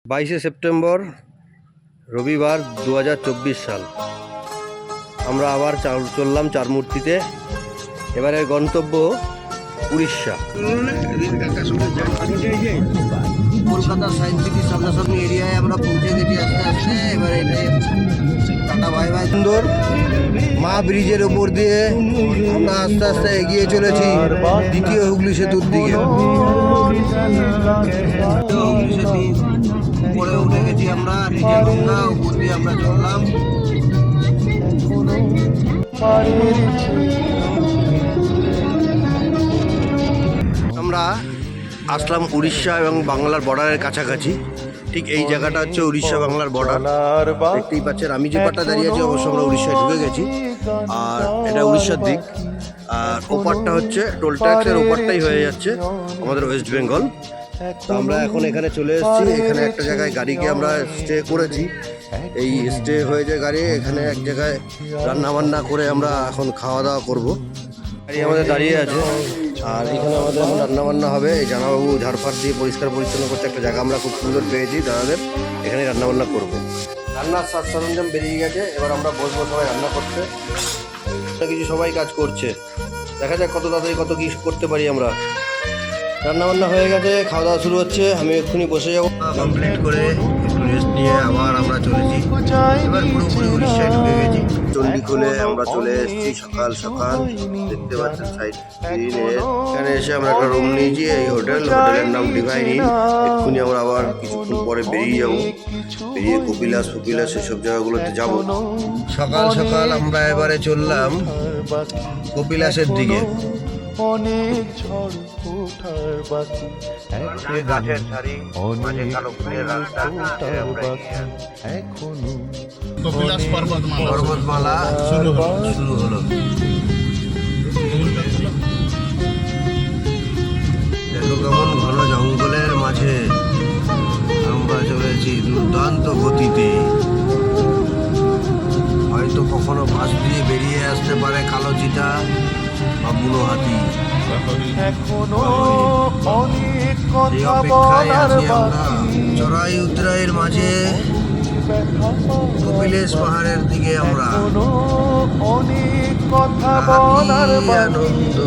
22শে September রবিবার 2024 সাল। আমরা আবার চললাম চারমূর্তিতে। এবারের গন্তব্য উড়িষ্যা। কলকাতা সায়েন্স সিটির সামনাসামনি এরিয়ায় আমরা পৌঁছে গেছি আস্তে আস্তে। এবারে টাটা বাই বাই। সুন্দর মা ব্রিজের ওপর দিয়ে আমরা আস্তে আস্তে এগিয়ে চলেছি দ্বিতীয় হুগলি সেতুর দিকে। হুগলি সেতু উপরে উঠে গেছি আমরা, নিচে গঙ্গা, উপর দিয়ে আমরা চললাম। আমরা আসলাম উড়িষ্যা এবং বাংলার বর্ডারের কাছাকাছি। ঠিক এই জায়গাটা হচ্ছে উড়িষ্যা বাংলার বর্ডার। দেখতেই পাচ্ছেন আমি যে পাটটা দাঁড়িয়ে আছি অবশ্য আমরা উড়িষ্যায় ঢুকে গেছি, আর এটা উড়িষ্যার দিক। আর ওপারটা হচ্ছে টোল ট্যাক্সের ওপারটাই হয়ে যাচ্ছে আমাদের ওয়েস্ট বেঙ্গল। তো আমরা এখন এখানে চলে এসেছি। এখানে একটা জায়গায় গাড়িকে আমরা স্টে করেছি। এই স্টে হয়ে যায় গাড়ি, এখানে এক জায়গায় রান্না বান্না করে আমরা এখন খাওয়া দাওয়া করবো। গাড়ি আমাদের দাঁড়িয়ে আছে, আর এখানে আমাদের এখন রান্না বান্না হবে। এই জানাবাবু ঝাড়ফাড় দিয়ে পরিষ্কার পরিচ্ছন্ন করছে একটা জায়গা আমরা খুব সুন্দর পেয়েছি দাদাদের, এখানে রান্না বান্না করবো। রান্নার সাজ সরঞ্জাম বেরিয়ে গেছে, এবার আমরা বসবো সবাই রান্না করতে। কিছু সবাই কাজ করছে, দেখা যাক কত তাড়াতাড়ি কত কি করতে পারি আমরা। রান্না বান্না হয়ে গেছে, খাওয়া দাওয়া শুরু হচ্ছে। আমি এক্ষুনি বসে যাবো। কমপ্লিট করে একটু রেস্ট নিয়ে আবার আমরা চলেছি। এবার পুরোপুরি উড়িষ্যায় ঢুকে গেছি। চণ্ডীখোলে আমরা চলে এসেছি সকাল সকাল। দেখতে পাচ্ছেন সাইড সিনের এখানে এসে আমরা একটা রুম নিয়েছি। এই হোটেলের নাম ডিভাইন ইন। এক্ষুনি আমরা আবার কিছুক্ষণ পরে বেরিয়ে যাবো, বেরিয়ে কপিলাস এসব জায়গাগুলোতে যাব। সকাল সকাল আমরা এবারে চললাম কপিলাসের দিকে। অনেক ঝড় ওঠার বাকি, গাছের ধারে অনেক কালো ফুলের রাস্তা এখনো কপিলাস পর্বতমালা শুরু হলো। দেখো কেমন ঘন জঙ্গলের মাঝে আমরা চলেছি দুর্দান্ত গতিতে। হয়তো কখনো পাশ দিয়ে বেরিয়ে আসতে পারে কালো চিতা বা বুনো হাতি। চড়াই উতরাইয়ের মাঝে কপিলেশ পাহাড়ের দিকে আমরা। আনন্দ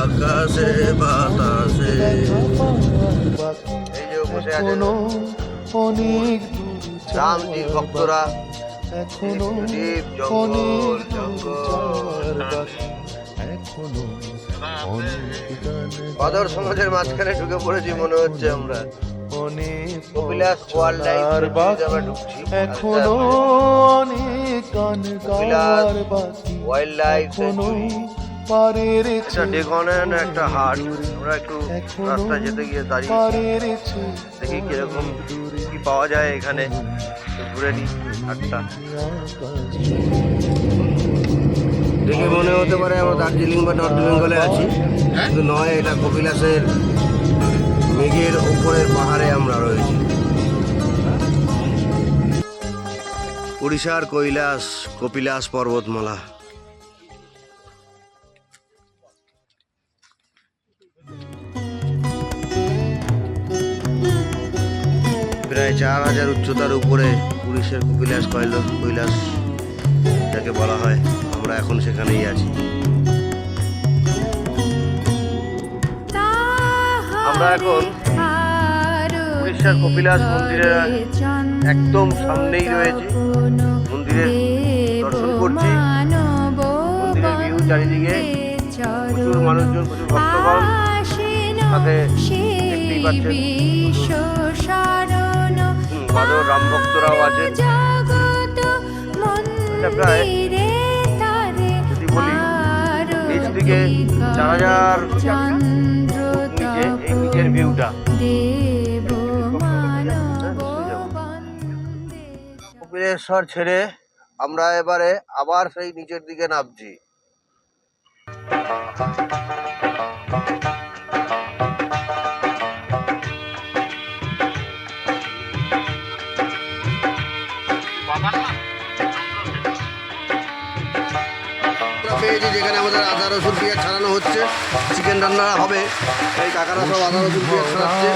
আকাশে বাতাসে। এই যে বসে আছে রামজির ভক্তরা। জঙ্গল বাদর সমাজের মাঝখানে ঢুকে পড়েছি মনে হচ্ছে আমরা। কপিলাস ওয়াইল্ড লাইফ আমরা ঢুকছি। এখনো ওয়াইল্ড লাইফ একটা ডেকনের একটা হাট। আমরা একটু রাস্তা যেতে গিয়ে দাঁড়িয়ে দেখি কিরকম কি পাওয়া যায় এখানে, ঘুরে নিই হাটটা। দেখে মনে হতে পারে আমরা দার্জিলিং বা নর্থ বেঙ্গলে আছি, কিন্তু নয়, এটা কপিলাসের মেঘের ওপরের পাহাড়ে আমরা রয়েছি। উড়িষ্যার কপিলাস পর্বতমালা। প্রায় 4000 উচ্চতার উপরে উড়িষ্যার কৈলাস যাকে বলা হয়। আমরা এখন সেখানেই আছি। আমরা এখন উড়িষ্যার কপিলাস মন্দিরের একদম সামনেই রয়েছি। মন্দিরের দর্শন করছি। মন্দিরের ভিউ চারিদিকে, প্রচুর মানুষজন, প্রচুর ভক্তগণ, সাথে দেখতেই পাচ্ছেন বাদর রাম ভক্তরাও আছে। প্রায় যদি বলি নিচ থেকে 4000 নিচে এই নিচের ভিউটা। কপিলেশ্বর ছেড়ে আমরা এবারে আবার সেই নিচের দিকে নামছি। পেয়েছি যেখানে আমাদের আদা রসুন পেঁয়াজ ছাড়ানো হচ্ছে, চিকেন রান্না হবে। এই কাকারা সব আদা রসুন পেঁয়াজ ছাড়াচ্ছে,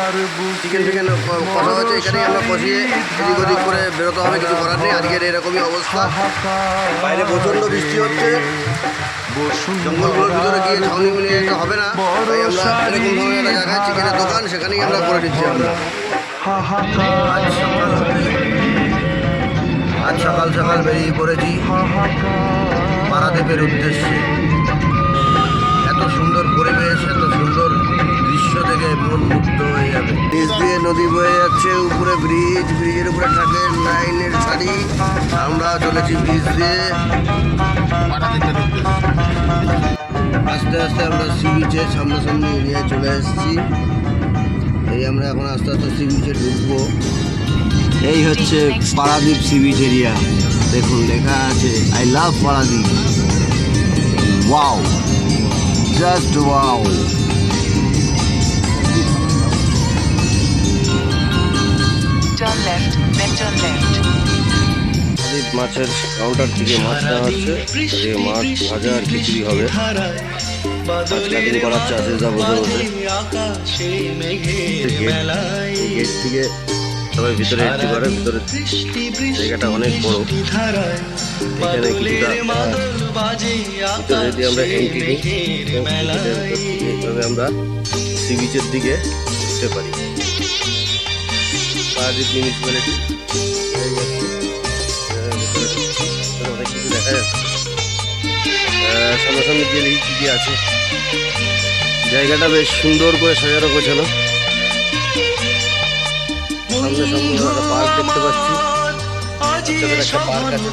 চিকেন ফিকেন কষা হচ্ছে। এখানেই আমরা কষিয়ে এদিক ওদিক করে বেরোতে হবে, কিছু করার নেই। আজকের এরকমই অবস্থা, বাইরে প্রচণ্ড বৃষ্টি হচ্ছে। জঙ্গলগুলোর ভিতরে গিয়ে ছাউনি মিলিয়ে যেতে হবে না, তাই আমরা এরকম ধরনের একটা জায়গায় চিকেনের দোকান, সেখানেই আমরা করে দিচ্ছি। আমরা আজ সকাল সকাল বেরিয়ে পড়েছি পারাদ্বীপের উদ্দেশ্যে। এত সুন্দর পরিবেশ, এত সুন্দর দৃশ্য দেখে মন মুগ্ধ হয়ে যাবে। নিচ দিয়ে নদী বয়ে যাচ্ছে, উপরে ব্রিজ, ব্রিজের উপরে ট্রাকের লাইনের সারি। আমরা চলেছি ব্রিজ দিয়ে আস্তে আস্তে। আমরা সি বিচের সামনাসামনি এরিয়ায় চলে এসেছি। এই আমরা এখন আস্তে আস্তে সি বিচে ঢুকবো। এই হচ্ছে পারাদ্বীপ সি বিচ এরিয়া। দেখুন লেখা আছে I love Paradip. Wow, just wow. Paradip মাছের কাউন্টার থেকে মাছ নেওয়া হচ্ছে, মাছ ভাজা আর খিচুড়ি হবে। করাচ্ছে আসিসদা বসে বসে। গেট থেকে সবাই ভিতরে এন্ট্রি করে। ভিতরে জায়গাটা অনেক বড়, এখানে কিছুটা ভিতরে যদি আমরা এন্ট্রি নিই এইভাবে আমরা সি বিচের দিকে উঠতে পারি। পারাদ্বীপ মিউনিসিপ্যালিটি অনেক কিছু দেখা যাচ্ছে। সামনাসামনি গিয়ে দেখি কী কী আছে। জায়গাটা বেশ সুন্দর করে সাজানো গোছানো। সামনে সামনে একটা পার্ক দেখতে পাচ্ছি, একটা পার্ক আছে,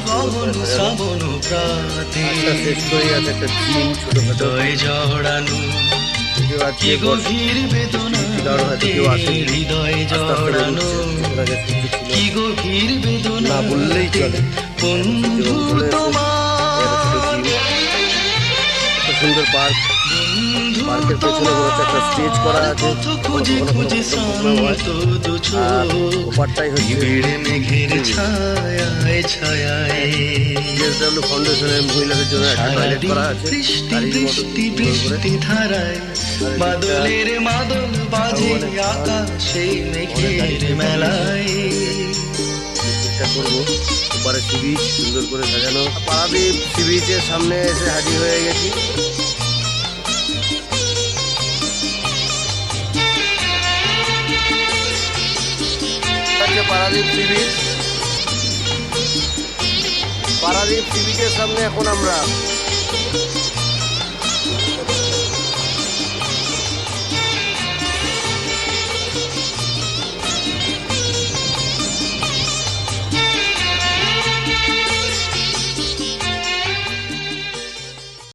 শেষ করে আছে একটা জিম ছোটখাটো। না বললেই চলে, সুন্দর পার্ক। পার্কের পেছনে একটা স্টেজ করা আছে, ওপারটাই হচ্ছে DSW ফাউন্ডেশনের মহিলাদের জন্য একটা টয়লেট করা আছে। বাদলের মাদল বাজে আকাশে মেঘের মেলায়। চেষ্টা করবো ওপারে সি বিচ সুন্দর করে সাজানো। পারাদ্বীপ সি বিচের সামনে এসে হাজির হয়ে গেছি। Paradip sea beach, Paradip sea বিচের সামনে এখন আমরা